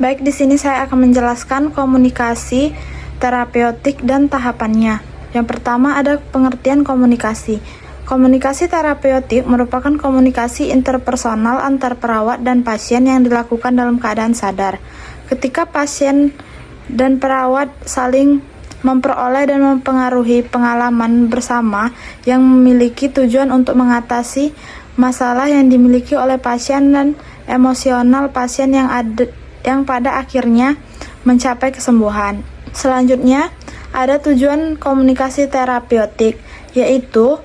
Baik, di sini saya akan menjelaskan komunikasi terapeutik dan tahapannya. Yang pertama ada pengertian komunikasi. Komunikasi terapeutik merupakan komunikasi interpersonal antar perawat dan pasien yang dilakukan dalam keadaan sadar. Ketika pasien dan perawat saling memperoleh dan mempengaruhi pengalaman bersama yang memiliki tujuan untuk mengatasi masalah yang dimiliki oleh pasien dan emosional pasien yang pada akhirnya mencapai kesembuhan. Selanjutnya, ada tujuan komunikasi terapeutik, yaitu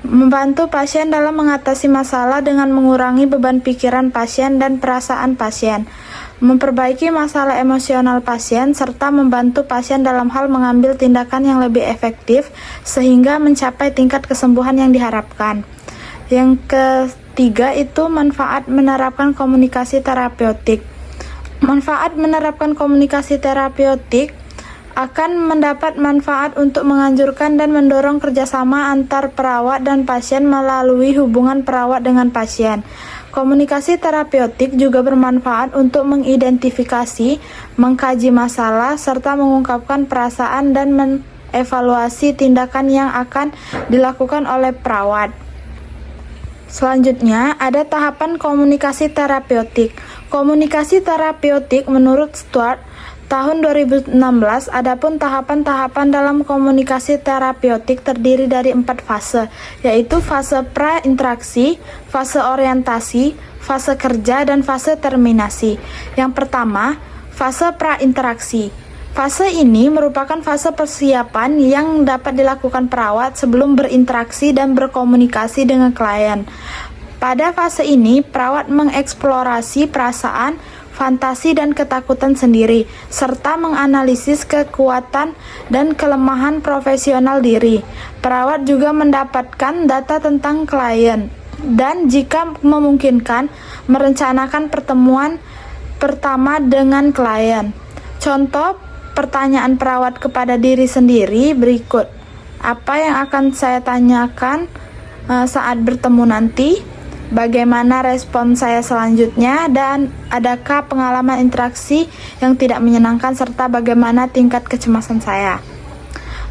membantu pasien dalam mengatasi masalah dengan mengurangi beban pikiran pasien dan perasaan pasien, memperbaiki masalah emosional pasien, serta membantu pasien dalam hal mengambil tindakan yang lebih efektif sehingga mencapai tingkat kesembuhan yang diharapkan. Yang ketiga itu manfaat menerapkan komunikasi terapeutik. Manfaat menerapkan komunikasi terapeutik akan mendapat manfaat untuk menganjurkan dan mendorong kerjasama antar perawat dan pasien melalui hubungan perawat dengan pasien. Komunikasi terapeutik juga bermanfaat untuk mengidentifikasi, mengkaji masalah, serta mengungkapkan perasaan dan mengevaluasi tindakan yang akan dilakukan oleh perawat. Selanjutnya, ada tahapan komunikasi terapeutik. Komunikasi terapeutik menurut Stuart tahun 2016, adapun tahapan-tahapan dalam komunikasi terapeutik terdiri dari 4 fase, yaitu fase pra-interaksi, fase orientasi, fase kerja, dan fase terminasi. Yang pertama, fase pra-interaksi. Fase ini merupakan fase persiapan yang dapat dilakukan perawat sebelum berinteraksi dan berkomunikasi dengan klien. Pada fase ini, perawat mengeksplorasi perasaan, fantasi, dan ketakutan sendiri, serta menganalisis kekuatan dan kelemahan profesional diri. Perawat juga mendapatkan data tentang klien, dan jika memungkinkan, merencanakan pertemuan pertama dengan klien. Contoh pertanyaan perawat kepada diri sendiri berikut. Apa yang akan saya tanyakan saat bertemu nanti? Bagaimana respon saya selanjutnya? Dan adakah pengalaman interaksi yang tidak menyenangkan serta bagaimana tingkat kecemasan saya?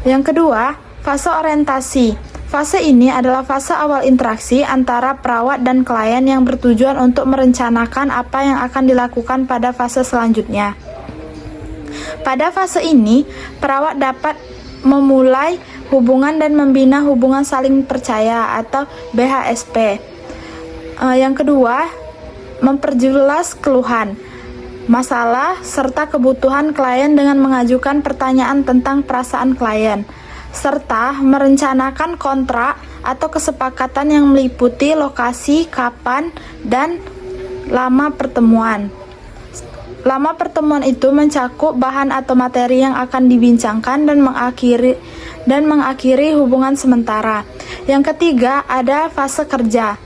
Yang kedua, fase orientasi. Fase ini adalah fase awal interaksi antara perawat dan klien yang bertujuan untuk merencanakan apa yang akan dilakukan pada fase selanjutnya. Pada fase ini, perawat dapat memulai hubungan dan membina hubungan saling percaya atau BHSP. Yang kedua, memperjelas keluhan, masalah, serta kebutuhan klien dengan mengajukan pertanyaan tentang perasaan klien, serta merencanakan kontrak atau kesepakatan yang meliputi lokasi, kapan, dan lama pertemuan. Lama pertemuan itu mencakup bahan atau materi yang akan dibincangkan dan mengakhiri hubungan sementara. Yang ketiga, ada fase kerja.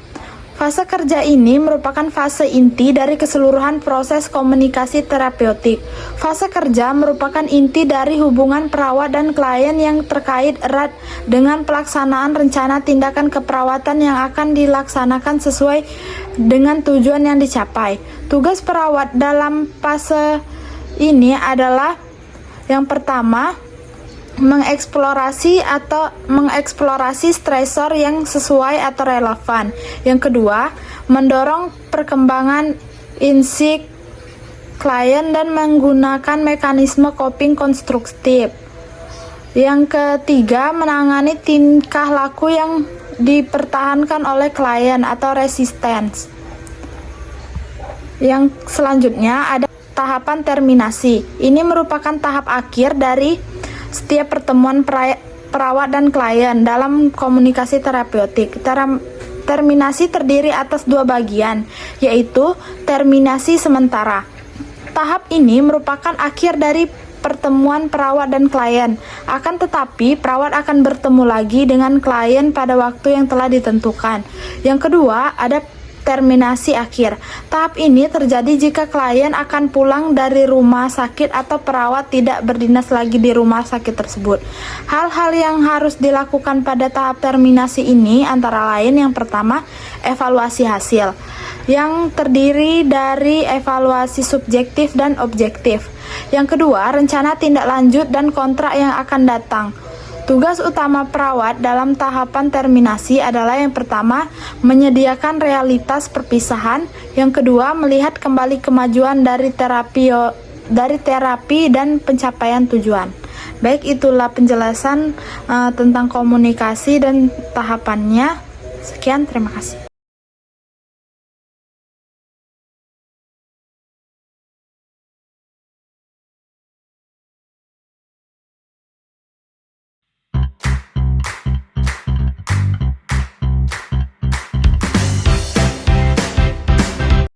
Fase kerja ini merupakan fase inti dari keseluruhan proses komunikasi terapeutik. Fase kerja merupakan inti dari hubungan perawat dan klien yang terkait erat dengan pelaksanaan rencana tindakan keperawatan yang akan dilaksanakan sesuai dengan tujuan yang dicapai. Tugas perawat dalam fase ini adalah yang pertama, mengeksplorasi stresor yang sesuai atau relevan. Yang kedua, mendorong perkembangan insight klien dan menggunakan mekanisme coping konstruktif. Yang ketiga, menangani tingkah laku yang dipertahankan oleh klien atau resistance. Yang selanjutnya ada tahapan terminasi. Ini merupakan tahap akhir dari setiap pertemuan perawat dan klien dalam komunikasi terapeutik. Terminasi terdiri atas 2 bagian, yaitu terminasi sementara. Tahap ini merupakan akhir dari pertemuan perawat dan klien. Akan tetapi, perawat akan bertemu lagi dengan klien pada waktu yang telah ditentukan. Yang kedua, ada terminasi akhir. Tahap ini terjadi jika klien akan pulang dari rumah sakit atau perawat tidak berdinas lagi di rumah sakit tersebut. Hal-hal yang harus dilakukan pada tahap terminasi ini antara lain yang pertama, evaluasi hasil yang terdiri dari evaluasi subjektif dan objektif. Yang kedua, rencana tindak lanjut dan kontrak yang akan datang. Tugas utama perawat dalam tahapan terminasi adalah yang pertama, menyediakan realitas perpisahan, yang kedua, melihat kembali kemajuan dari terapi dan pencapaian tujuan. Baik, itulah penjelasan tentang komunikasi dan tahapannya. Sekian, terima kasih.